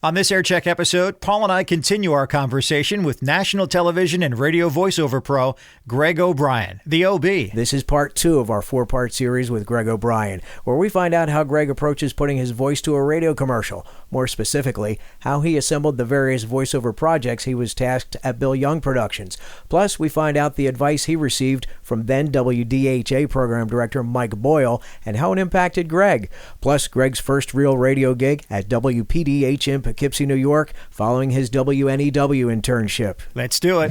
On this AirCheck episode, Paul and I continue our conversation with national television and radio voiceover pro, Greg O'Brien, the OB. This is part 2 of our 4-part series with Greg O'Brien, where we find out how Greg approaches putting his voice to a radio commercial. More specifically, how he assembled the various voiceover projects he was tasked at Bill Young Productions. Plus, we find out the advice he received from then WDHA program director Mike Boyle and how it impacted Greg. Plus, Greg's first real radio gig at WPDH in Poughkeepsie, New York, following his WNEW internship. Let's do it.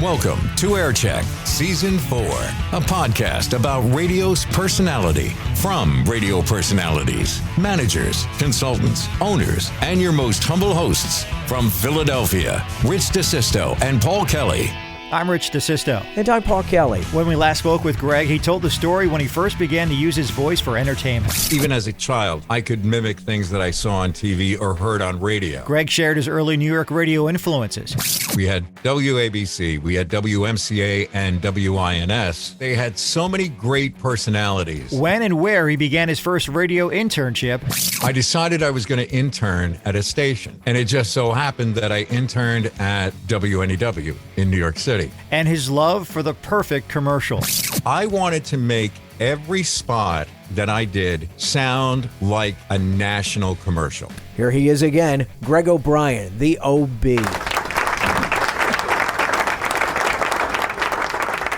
Welcome to AirCheck Season 4, a podcast about radio's personality from radio personalities, managers, consultants, owners, and your most humble hosts from Philadelphia, Rich DeSisto and Paul Kelly. I'm Rich DeSisto. And I'm Paul Kelly. When we last spoke with Greg, he told the story when he first began to use his voice for entertainment. Even as a child, I could mimic things that I saw on TV or heard on radio. Greg shared his early New York radio influences. We had WABC, we had WMCA, and WINS. They had so many great personalities. When and where he began his first radio internship. I decided I was going to intern at a station, and it just so happened that I interned at WNEW in New York City. And his love for the perfect commercial. I wanted to make every spot that I did sound like a national commercial. Here he is again, Greg O'Brien, the OB.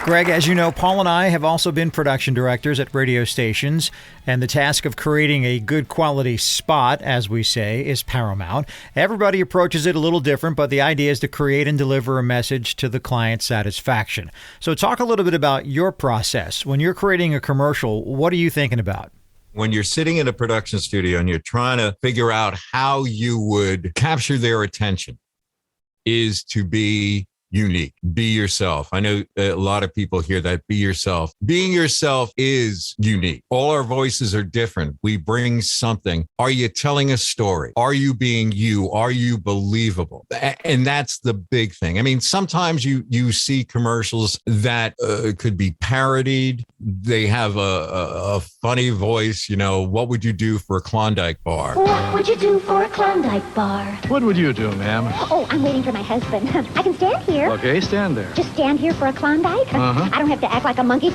Greg, as you know, Paul and I have also been production directors at radio stations, and the task of creating a good quality spot, as we say, is paramount. Everybody approaches it a little different, but the idea is to create and deliver a message to the client's satisfaction. So talk a little bit about your process. When you're creating a commercial, what are you thinking about? When you're sitting in a production studio and you're trying to figure out how you would capture their attention, is to be unique. Be yourself. I know a lot of people hear that. Be yourself. Being yourself is unique. All our voices are different. We bring something. Are you telling a story? Are you being you? Are you believable? And that's the big thing. I mean, sometimes you see commercials that could be parodied. They have a funny voice. You know, what would you do for a Klondike bar? What would you do for a Klondike bar? What would you do, ma'am? Oh, I'm waiting for my husband. I can stand here. Okay, stand there. Just stand here for a Klondike? Uh-huh. I don't have to act like a monkey.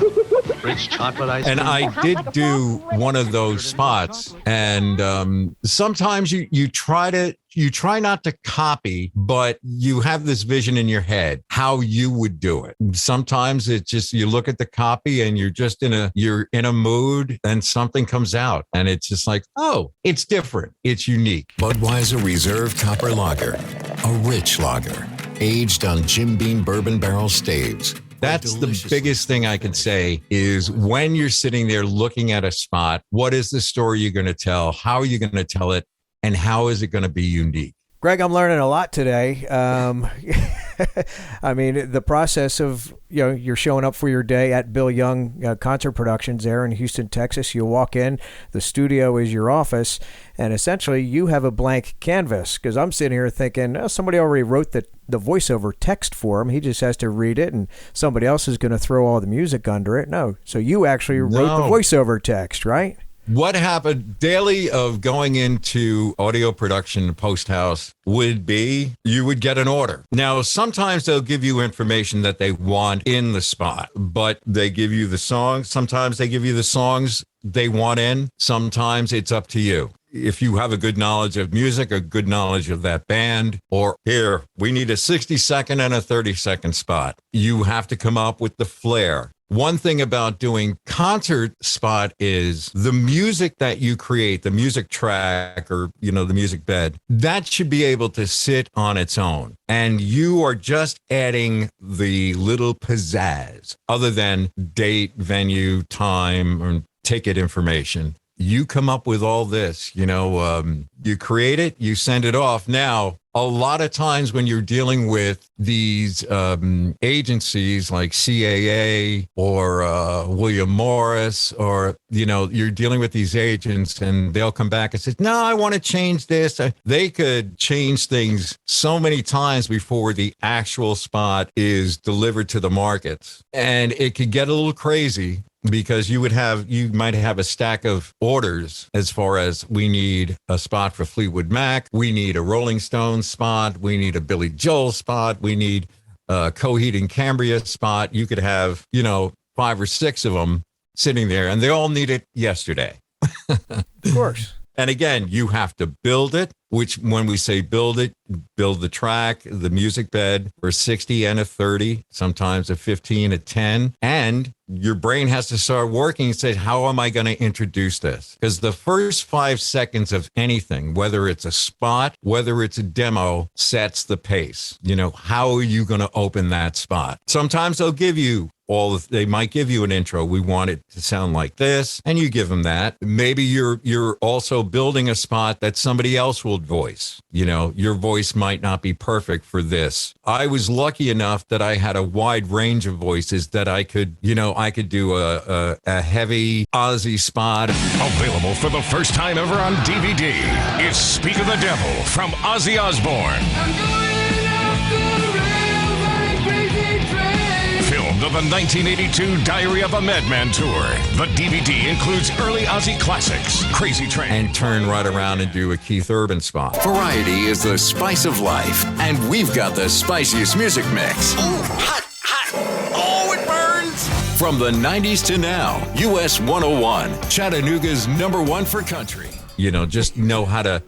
Rich chocolate ice cream. And I did do one of those spots. And sometimes you try not to copy, but you have this vision in your head, how you would do it. Sometimes it's just, you look at the copy and you're in a mood and something comes out and it's just like, oh, it's different. It's unique. Budweiser Reserve Copper Lager, a rich lager, aged on Jim Beam bourbon barrel staves. That's the biggest thing I can say is when you're sitting there looking at a spot, what is the story you're going to tell? How are you going to tell it? And how is it going to be unique? Greg, I'm learning a lot today. I mean, the process of, you're showing up for your day at Bill Young concert productions there in Houston, Texas. You walk in, the studio is your office, and essentially you have a blank canvas. Because I'm sitting here thinking, somebody already wrote the voiceover text for him. He just has to read it, and somebody else is going to throw all the music under it. No, so you actually wrote the voiceover text, right? What happened daily of going into audio production post house would be you would get an order. Now, sometimes they'll give you information that they want in the spot, but they give you the songs. Sometimes they give you the songs they want in. Sometimes it's up to you. If you have a good knowledge of music, a good knowledge of that band, or here, we need a 60-second and a 30-second spot. You have to come up with the flair. One thing about doing concert spot is the music that you create, the music track or, the music bed, that should be able to sit on its own. And you are just adding the little pizzazz other than date, venue, time, or ticket information. You come up with all this, you create it, you send it off. Now, a lot of times when you're dealing with these agencies like CAA or William Morris, or, you're dealing with these agents and they'll come back and say, no, I want to change this. They could change things so many times before the actual spot is delivered to the markets. And it could get a little crazy. because you might have a stack of orders as far as we need a spot for Fleetwood Mac, we need a Rolling Stones spot, we need a Billy Joel spot, we need a Coheed and Cambria spot. You could have, 5 or 6 of them sitting there, and they all need it yesterday. Of course. And again, you have to build it, which when we say build it, build the track, the music bed for 60 and a 30, sometimes a 15, a 10. And your brain has to start working and say, how am I going to introduce this? Because the first 5 seconds of anything, whether it's a spot, whether it's a demo, sets the pace. How are you going to open that spot? Sometimes they'll give you they might give you an intro. We want it to sound like this, and you give them that. Maybe you're also building a spot that somebody else will voice. Your voice might not be perfect for this. I was lucky enough that I had a wide range of voices that I could do a heavy Ozzy spot. Available for the first time ever on DVD. It's Speak of the Devil from Ozzy Osbourne. Filmed on the 1982 Diary of a Madman tour. The DVD includes early Ozzy classics, Crazy Train. And turn right around and do a Keith Urban spot. Variety is the spice of life, and we've got the spiciest music mix. Ooh, hot, hot. Oh, it burns. From the 90s to now, US 101, Chattanooga's #1 for country. Just know how to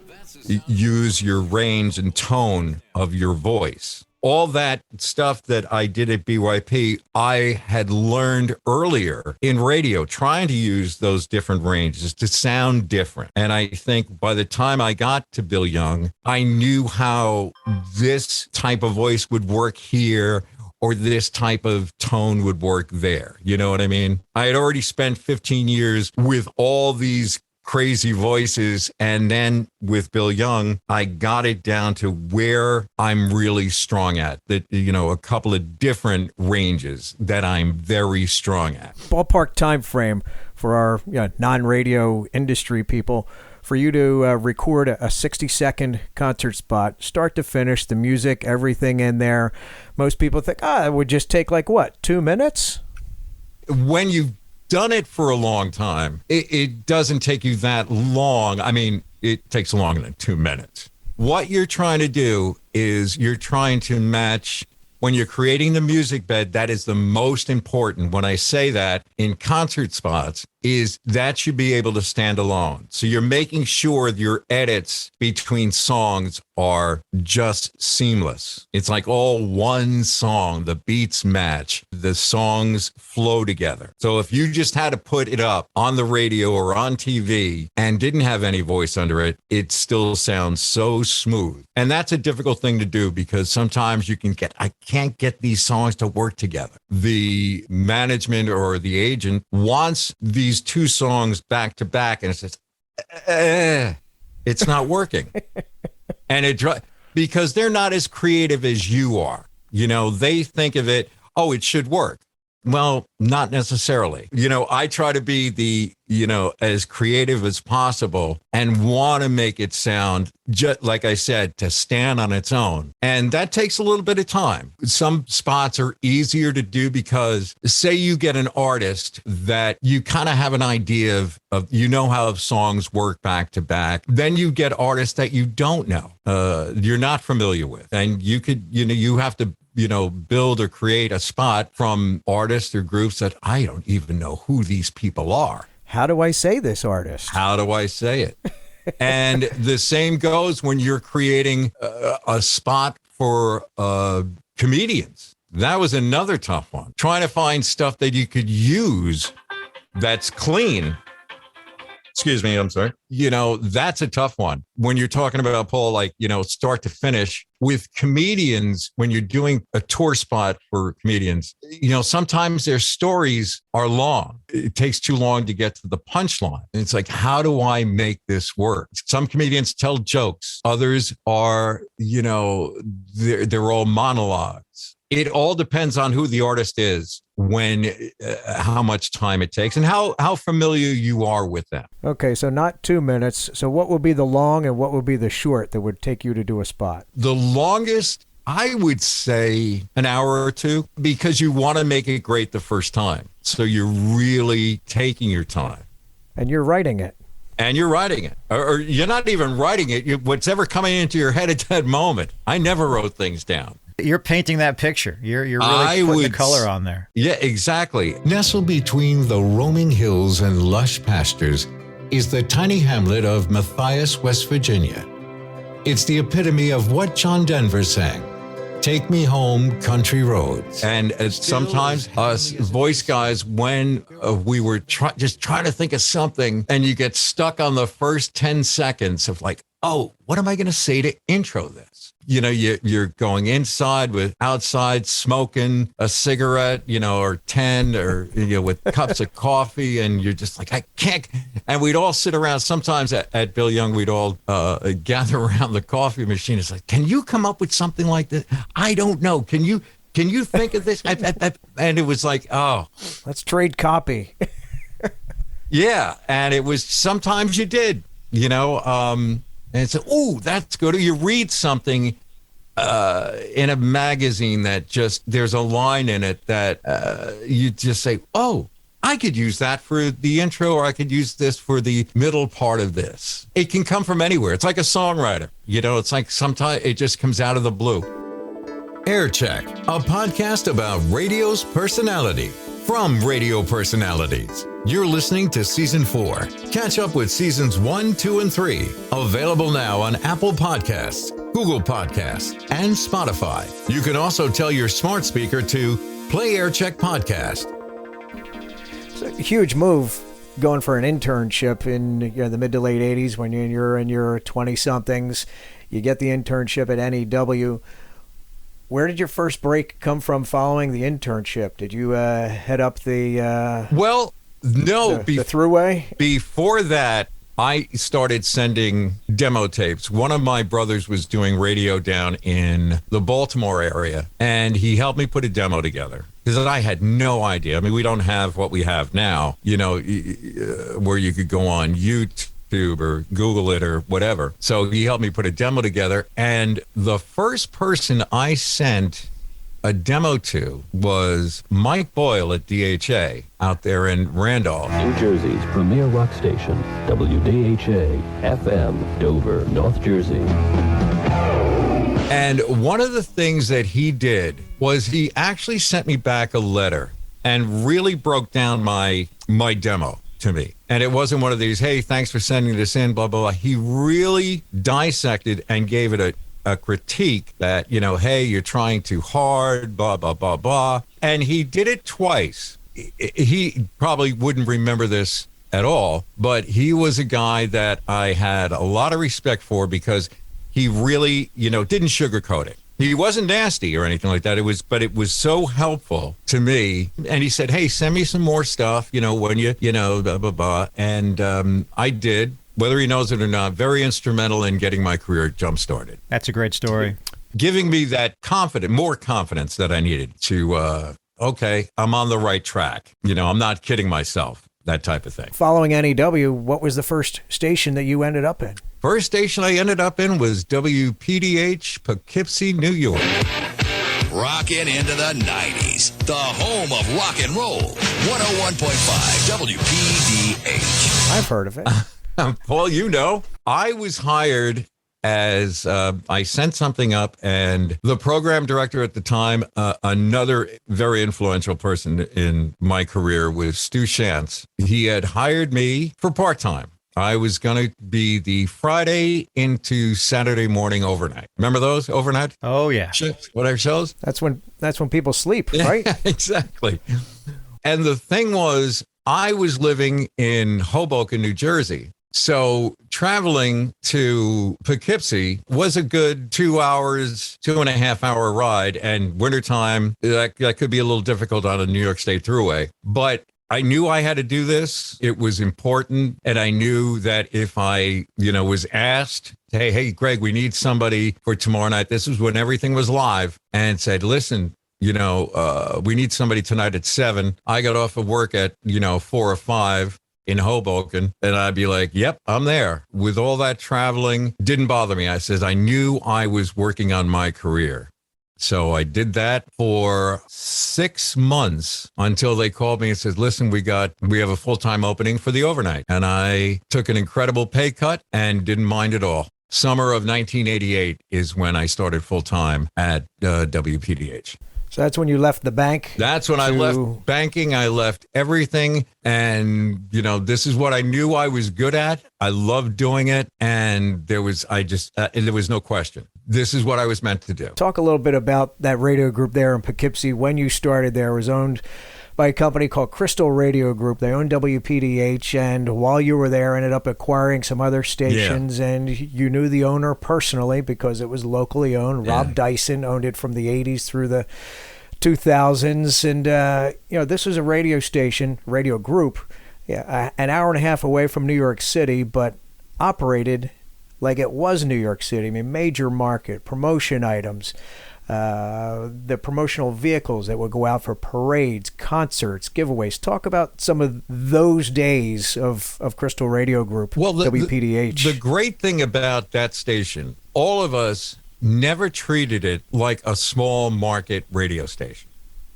use your range and tone of your voice. All that stuff that I did at BYP, I had learned earlier in radio, trying to use those different ranges to sound different. And I think by the time I got to Bill Young, I knew how this type of voice would work here, or this type of tone would work there. You know what I mean? I had already spent 15 years with all these crazy voices, and then with Bill Young, I got it down to where I'm really strong at. That a couple of different ranges that I'm very strong at. Ballpark time frame for our non-radio industry people for you to record a 60-second concert spot, start to finish, the music, everything in there. Most people think, it would just take 2 minutes? When you've done it for a long time, it doesn't take you that long. I mean, it takes longer than 2 minutes. What you're trying to do is you're trying to match. When you're creating the music bed, that is the most important. When I say that in concert spots, is that should be able to stand alone. So you're making sure your edits between songs are just seamless. It's like all one song, the beats match, the songs flow together. So if you just had to put it up on the radio or on TV and didn't have any voice under it, it still sounds so smooth. And that's a difficult thing to do, because sometimes I can't get these songs to work together. The management or the agent wants these 2 songs back to back, and it says, it's not working. And because they're not as creative as you are. They think of it, it should work. Well, not necessarily. I try to be as creative as possible and want to make it sound, just like I said, to stand on its own. And that takes a little bit of time. Some spots are easier to do because, say you get an artist that you kind of have an idea of how songs work back to back. Then you get artists that you don't know, you're not familiar with. And you have to build or create a spot from artists or groups that I don't even know who these people are. How do I say this artist? How do I say it? And the same goes when you're creating a spot for comedians. That was another tough one. Trying to find stuff that you could use that's clean. Excuse me, I'm sorry. That's a tough one. When you're talking about, Paul, start to finish with comedians, when you're doing a tour spot for comedians, sometimes their stories are long. It takes too long to get to the punchline. And it's like, how do I make this work? Some comedians tell jokes. Others are, they're all monologues. It all depends on who the artist is, how much time it takes, and how familiar you are with them. Okay, so not 2 minutes. So what would be the long and what would be the short that would take you to do a spot? The longest I would say an hour or two, because you want to make it great the first time. So you're really taking your time. And you're writing it. And you're writing it. Or you're not even writing it. What's ever coming into your head at that moment. I never wrote things down. You're painting that picture. You're really putting the color on there. Yeah, exactly. Nestled between the roaming hills and lush pastures is the tiny hamlet of Matthias, West Virginia. It's the epitome of what John Denver sang. Take me home, country roads. And sometimes us voice guys, when we were just trying to think of something, and you get stuck on the first 10 seconds of like, oh, what am I going to say to intro this? You know, you're going inside with outside smoking a cigarette, or 10 or, with cups of coffee. And you're just like, I can't. And we'd all sit around. Sometimes at Bill Young, we'd all gather around the coffee machine. It's like, can you come up with something like this? I don't know. Can you think of this? And it was like, oh, let's trade copy. Yeah. And it was, sometimes you did, and it's, oh, that's good. Or you read something in a magazine that just, there's a line in it that you just say, oh, I could use that for the intro, or I could use this for the middle part of this. It can come from anywhere. It's like a songwriter. It's like sometimes it just comes out of the blue. Air Check, a podcast about radio's personality from radio personalities. You're listening to Season 4. Catch up with Seasons 1, 2, and 3. Available now on Apple Podcasts, Google Podcasts, and Spotify. You can also tell your smart speaker to play Air Check Podcast. It's a huge move going for an internship in the mid to late 80s when you're in your 20-somethings. You get the internship at NEW. Where did your first break come from following the internship? Did you head up the... No. The Thruway? Before that, I started sending demo tapes. One of my brothers was doing radio down in the Baltimore area, and he helped me put a demo together. Because I had no idea. I mean, we don't have what we have now, where you could go on YouTube or Google it or whatever. So he helped me put a demo together. And the first person I sent a demo to was Mike Boyle at DHA out there in Randolph. New Jersey's premier rock station, WDHA FM, Dover, North Jersey. And one of the things that he did was he actually sent me back a letter and really broke down my demo to me. And it wasn't one of these, hey, thanks for sending this in, blah, blah, blah. He really dissected and gave it a critique that, hey, you're trying too hard, blah, blah, blah, blah. And he did it twice. He probably wouldn't remember this at all, but he was a guy that I had a lot of respect for because he really, didn't sugarcoat it. He wasn't nasty or anything like that. But it was so helpful to me. And he said, hey, send me some more stuff, when you, blah, blah, blah. And I did. Whether he knows it or not, very instrumental in getting my career jump-started. That's a great story. Giving me that more confidence that I needed to, okay, I'm on the right track. I'm not kidding myself, that type of thing. Following NEW, what was the first station that you ended up in? First station I ended up in was WPDH, Poughkeepsie, New York. Rocking into the 90s, the home of rock and roll. 101.5 WPDH. I've heard of it. Well, I was hired as I sent something up, and the program director at the time, another very influential person in my career, was Stu Shantz. He had hired me for part-time. I was going to be the Friday into Saturday morning overnight. Remember those overnight? Oh, yeah. Whatever shows? That's when people sleep, right? Yeah, exactly. And the thing was, I was living in Hoboken, New Jersey. So traveling to Poughkeepsie was a good 2 hours, 2.5 hour ride. And wintertime, that could be a little difficult on a New York State Thruway. But I knew I had to do this. It was important. And I knew that if I, was asked, hey, Greg, we need somebody for tomorrow night. This was when everything was live, and said, listen, we need somebody tonight at 7. I got off of work at, 4 or 5 in Hoboken, and I'd be like, yep, I'm there. With all that traveling, didn't bother me. I said, I knew I was working on my career. So I did that for 6 months until they called me and said, listen, we have a full-time opening for the overnight. And I took an incredible pay cut and didn't mind at all. Summer of 1988 is when I started full-time at WPDH. So that's when you left the bank? That's when I left banking. I left everything. And, this is what I knew I was good at. I loved doing it. And there was no question. This is what I was meant to do. Talk a little bit about that radio group there in Poughkeepsie. When you started there, it was owned by a company called Crystal Radio Group. They owned WPDH, and while you were there, ended up acquiring some other stations, and you knew the owner personally because it was locally owned. Rob Dyson owned it from the 80s through the 2000s, and this was a radio group, an hour and a half away from New York City, but operated like it was New York City. I mean, major market, promotion items, the promotional vehicles that would go out for parades, concerts, giveaways. Talk about some of those days of Crystal Radio Group, WPDH. The great thing about that station, all of us never treated it like a small market radio station.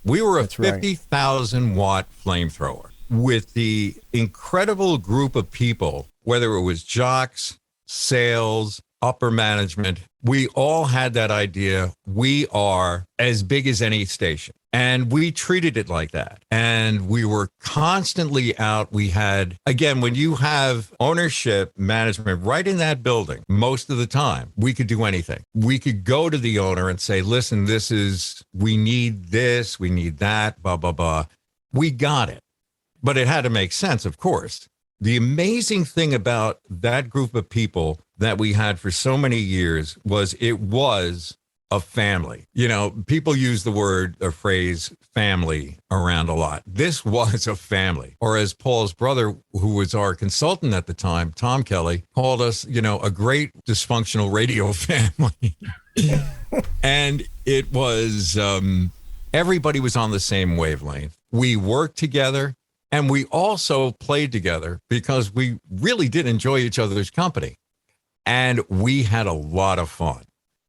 We were a 50,000 watt flamethrower with the incredible group of people, whether it was jocks, sales, upper management. We all had that idea. We are as big as any station. And we treated it like that. And we were constantly out. We had, again, when you have ownership, management right in that building, most of the time, we could do anything. We could go to the owner and say, listen, we need this, we need that, blah, blah, blah. We got it. But it had to make sense, of course. The amazing thing about that group of people that we had for so many years was it was a family. People use the word or phrase family around a lot. This was a family. Or as Paul's brother, who was our consultant at the time, Tom Kelly, called us, a great dysfunctional radio family. And it was, everybody was on the same wavelength. We worked together. And we also played together because we really did enjoy each other's company. And we had a lot of fun.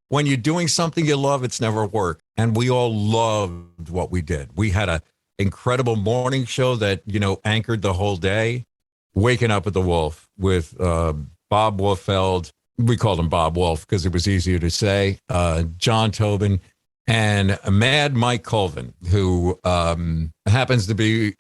When you're doing something you love, it's never work. And we all loved what we did. We had an incredible morning show that, anchored the whole day. Waking Up with the Wolf with Bob Wolfeld. We called him Bob Wolf because it was easier to say. John Tobin and Mad Mike Colvin, who happens to be...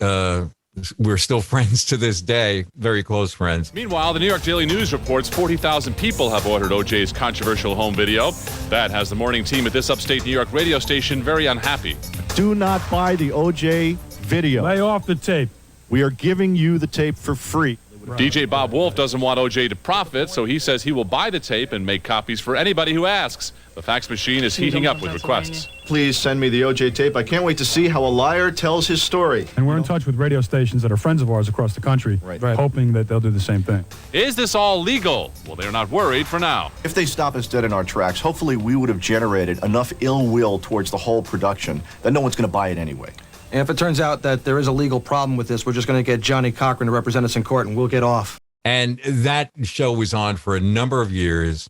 we're still friends to this day, very close friends. Meanwhile, the New York Daily News reports 40,000 people have ordered OJ's controversial home video. That has the morning team at this upstate New York radio station very unhappy. Do not buy the OJ video. Lay off the tape. We are giving you the tape for free. DJ Bob Wolf doesn't want OJ to profit, so he says he will buy the tape and make copies for anybody who asks. The fax machine is heating up with requests. Please send me the OJ tape. I can't wait to see how a liar tells his story. And we're in touch with radio stations that are friends of ours across the country, hoping that they'll do the same thing. Is this all legal? Well, they're not worried for now. If they stop us dead in our tracks, hopefully we would have generated enough ill will towards the whole production that no one's going to buy it anyway. And if it turns out that there is a legal problem with this, we're just going to get Johnny Cochran to represent us in court and we'll get off. And that show was on for a number of years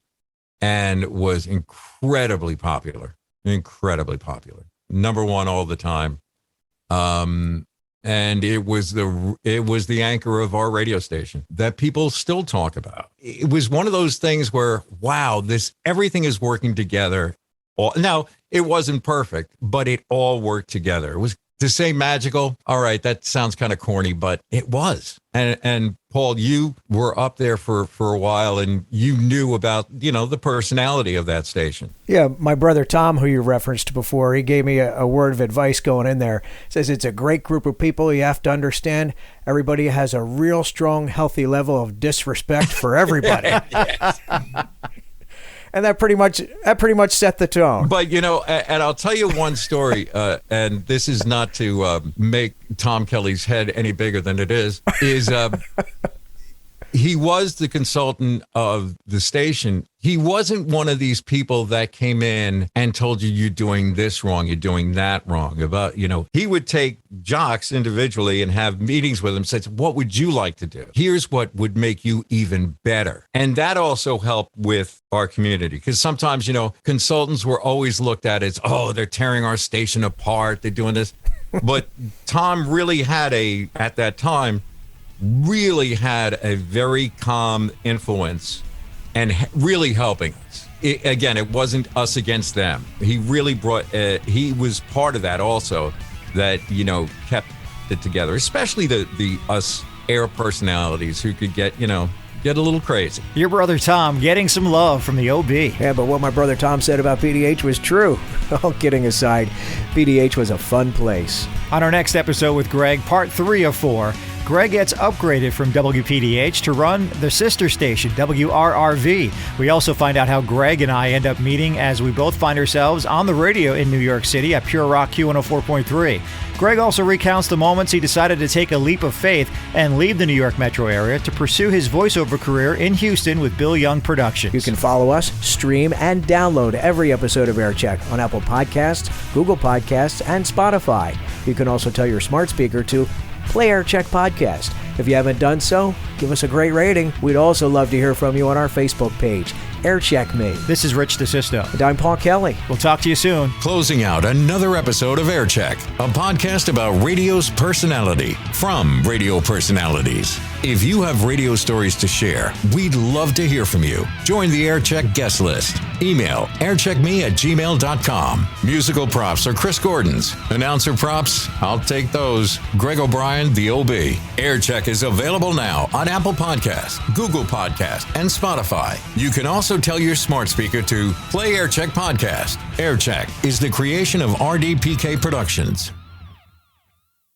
and was incredibly popular. Number one all the time. And it was the anchor of our radio station that people still talk about. It was one of those things where, wow, everything is working together. Now, it wasn't perfect, but it all worked together. It was, to say magical, all right, that sounds kind of corny, but it was. And Paul, you were up there for a while, and you knew about, the personality of that station. Yeah, my brother Tom, who you referenced before, he gave me a word of advice going in there. He says it's a great group of people. You have to understand everybody has a real strong, healthy level of disrespect for everybody. And that pretty much set the tone. But, and I'll tell you one story, and this is not to make Tom Kelly's head any bigger than it is he was the consultant of the station. He wasn't one of these people that came in and told you you're doing this wrong, you're doing that wrong. He would take jocks individually and have meetings with them, say, what would you like to do? Here's what would make you even better. And that also helped with our community, because sometimes, consultants were always looked at as, oh, they're tearing our station apart, they're doing this. But Tom really had at that time, really had a very calm influence and really helping us. It wasn't us against them. He really he was part of that also, that, kept it together, especially the us air personalities who could get a little crazy. Your brother Tom getting some love from the OB. Yeah, but what my brother Tom said about PDH was true. All kidding aside, PDH was a fun place. On our next episode with Greg, part 3 of 4, Greg gets upgraded from WPDH to run the sister station, WRRV. We also find out how Greg and I end up meeting as we both find ourselves on the radio in New York City at Pure Rock Q104.3. Greg also recounts the moments he decided to take a leap of faith and leave the New York metro area to pursue his voiceover career in Houston with Bill Young Productions. You can follow us, stream, and download every episode of AirCheck on Apple Podcasts, Google Podcasts, and Spotify. You can also tell your smart speaker to play AirCheck Podcast. If you haven't done so, give us a great rating. We'd also love to hear from you on our Facebook page, AirCheck Me. This is Rich DeSisto. And I'm Paul Kelly. We'll talk to you soon. Closing out another episode of AirCheck, a podcast about radio's personality from radio personalities. If you have radio stories to share, we'd love to hear from you. Join the AirCheck guest list. Email aircheckme@gmail.com. Musical props are Chris Gordon's. Announcer props, I'll take those. Greg O'Brien, the OB. AirCheck is available now on Apple Podcasts, Google Podcasts, and Spotify. You can also tell your smart speaker to play AirCheck Podcast. AirCheck is the creation of RDPK Productions.